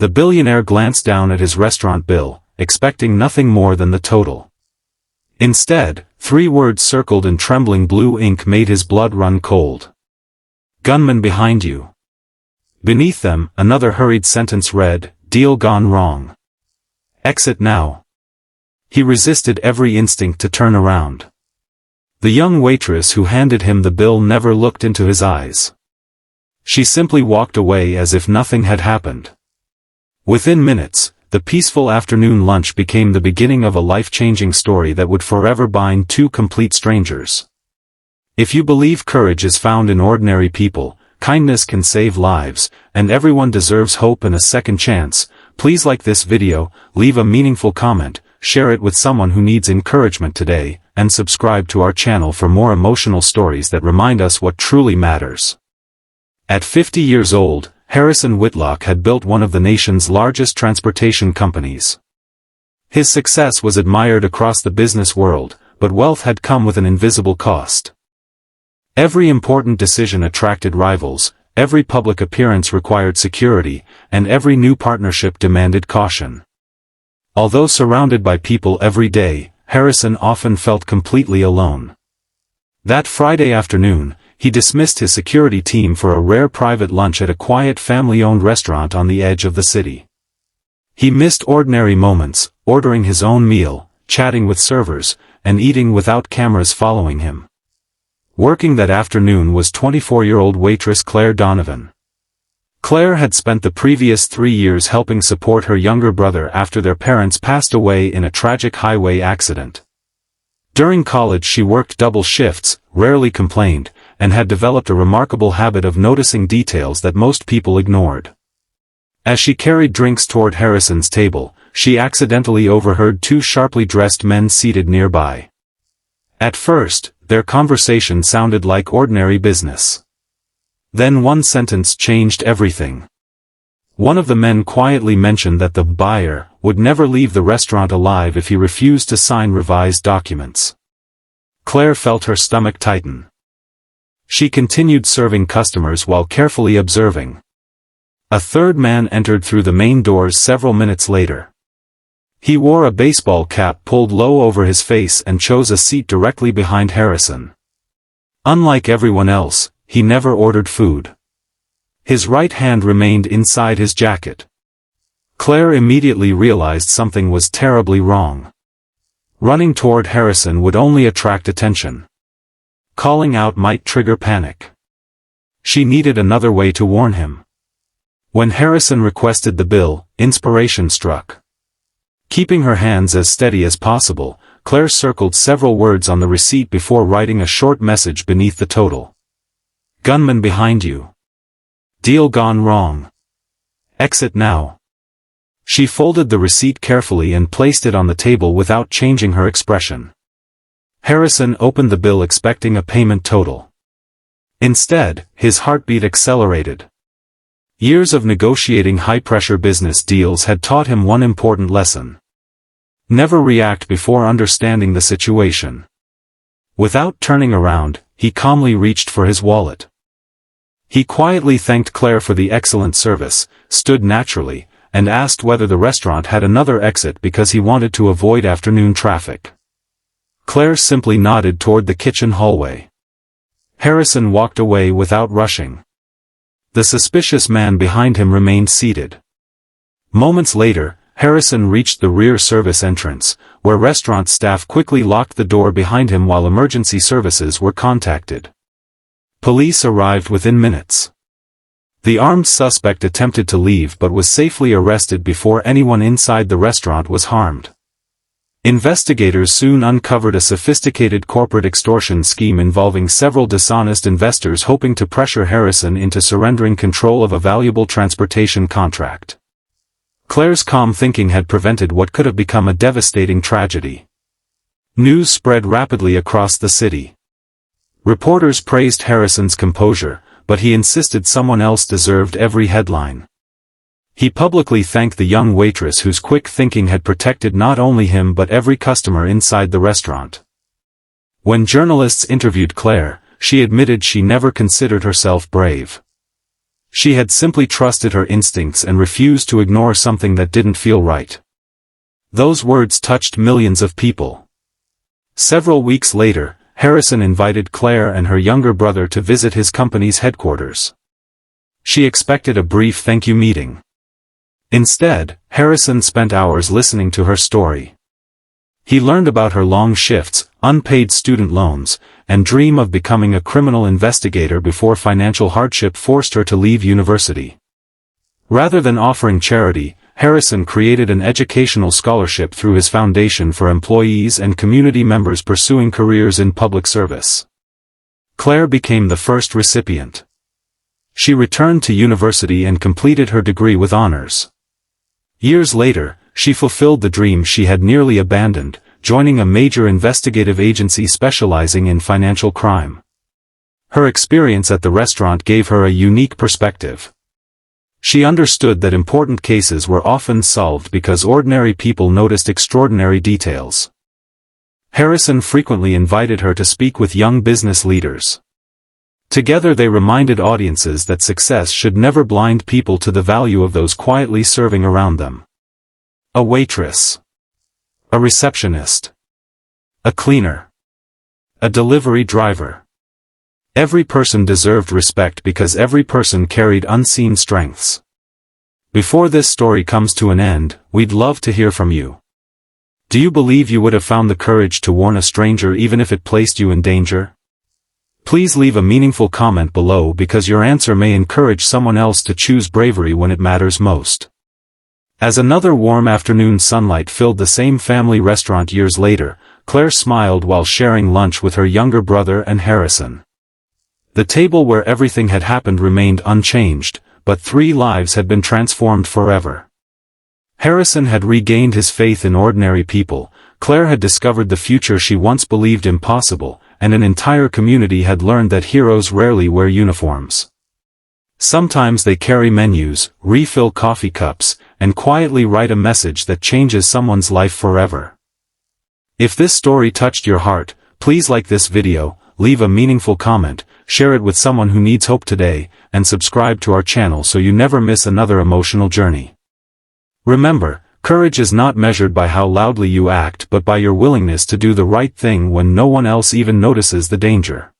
The billionaire glanced down at his restaurant bill, expecting nothing more than the total. Instead, 3 words circled in trembling blue ink made his blood run cold. "Gunman behind you." Beneath them, another hurried sentence read, "Deal gone wrong. Exit now." He resisted every instinct to turn around. The young waitress who handed him the bill never looked into his eyes. She simply walked away as if nothing had happened. Within minutes, the peaceful afternoon lunch became the beginning of a life-changing story that would forever bind 2 complete strangers. If you believe courage is found in ordinary people, kindness can save lives, and everyone deserves hope and a second chance, please like this video, leave a meaningful comment, share it with someone who needs encouragement today, and subscribe to our channel for more emotional stories that remind us what truly matters. At 50 years old, Harrison Whitlock had built one of the nation's largest transportation companies. His success was admired across the business world, but wealth had come with an invisible cost. Every important decision attracted rivals, every public appearance required security, and every new partnership demanded caution. Although surrounded by people every day, Harrison often felt completely alone. That Friday afternoon, he dismissed his security team for a rare private lunch at a quiet family-owned restaurant on the edge of the city. He missed ordinary moments, ordering his own meal, chatting with servers, and eating without cameras following him. Working that afternoon was 24-year-old waitress Claire Donovan. Claire had spent the previous 3 years helping support her younger brother after their parents passed away in a tragic highway accident. During college she worked double shifts, rarely complained, and had developed a remarkable habit of noticing details that most people ignored. As she carried drinks toward Harrison's table, she accidentally overheard 2 sharply dressed men seated nearby. At first, their conversation sounded like ordinary business. Then one sentence changed everything. One of the men quietly mentioned that the buyer would never leave the restaurant alive if he refused to sign revised documents. Claire felt her stomach tighten. She continued serving customers while carefully observing. A third man entered through the main doors several minutes later. He wore a baseball cap pulled low over his face and chose a seat directly behind Harrison. Unlike everyone else, he never ordered food. His right hand remained inside his jacket. Claire immediately realized something was terribly wrong. Running toward Harrison would only attract attention. Calling out might trigger panic. She needed another way to warn him. When Harrison requested the bill, inspiration struck. Keeping her hands as steady as possible, Claire circled several words on the receipt before writing a short message beneath the total. "Gunman behind you. Deal gone wrong. Exit now." She folded the receipt carefully and placed it on the table without changing her expression. Harrison opened the bill expecting a payment total. Instead, his heartbeat accelerated. Years of negotiating high-pressure business deals had taught him one important lesson. Never react before understanding the situation. Without turning around, he calmly reached for his wallet. He quietly thanked Claire for the excellent service, stood naturally, and asked whether the restaurant had another exit because he wanted to avoid afternoon traffic. Claire simply nodded toward the kitchen hallway. Harrison walked away without rushing. The suspicious man behind him remained seated. Moments later, Harrison reached the rear service entrance, where restaurant staff quickly locked the door behind him while emergency services were contacted. Police arrived within minutes. The armed suspect attempted to leave but was safely arrested before anyone inside the restaurant was harmed. Investigators soon uncovered a sophisticated corporate extortion scheme involving several dishonest investors hoping to pressure Harrison into surrendering control of a valuable transportation contract. Claire's calm thinking had prevented what could have become a devastating tragedy. News spread rapidly across the city. Reporters praised Harrison's composure, but he insisted someone else deserved every headline. He publicly thanked the young waitress whose quick thinking had protected not only him but every customer inside the restaurant. When journalists interviewed Claire, she admitted she never considered herself brave. She had simply trusted her instincts and refused to ignore something that didn't feel right. Those words touched millions of people. Several weeks later, Harrison invited Claire and her younger brother to visit his company's headquarters. She expected a brief thank you meeting. Instead, Harrison spent hours listening to her story. He learned about her long shifts, unpaid student loans, and dream of becoming a criminal investigator before financial hardship forced her to leave university. Rather than offering charity, Harrison created an educational scholarship through his foundation for employees and community members pursuing careers in public service. Claire became the first recipient. She returned to university and completed her degree with honors. Years later, she fulfilled the dream she had nearly abandoned, joining a major investigative agency specializing in financial crime. Her experience at the restaurant gave her a unique perspective. She understood that important cases were often solved because ordinary people noticed extraordinary details. Harrison frequently invited her to speak with young business leaders. Together they reminded audiences that success should never blind people to the value of those quietly serving around them. A waitress. A receptionist. A cleaner. A delivery driver. Every person deserved respect because every person carried unseen strengths. Before this story comes to an end, we'd love to hear from you. Do you believe you would have found the courage to warn a stranger even if it placed you in danger? Please leave a meaningful comment below because your answer may encourage someone else to choose bravery when it matters most. As another warm afternoon sunlight filled the same family restaurant years later, Claire smiled while sharing lunch with her younger brother and Harrison. The table where everything had happened remained unchanged, but 3 lives had been transformed forever. Harrison had regained his faith in ordinary people, Claire had discovered the future she once believed impossible, and an entire community had learned that heroes rarely wear uniforms. Sometimes they carry menus, refill coffee cups, and quietly write a message that changes someone's life forever. If this story touched your heart, please like this video, leave a meaningful comment, share it with someone who needs hope today, and subscribe to our channel so you never miss another emotional journey. Remember, courage is not measured by how loudly you act but by your willingness to do the right thing when no one else even notices the danger.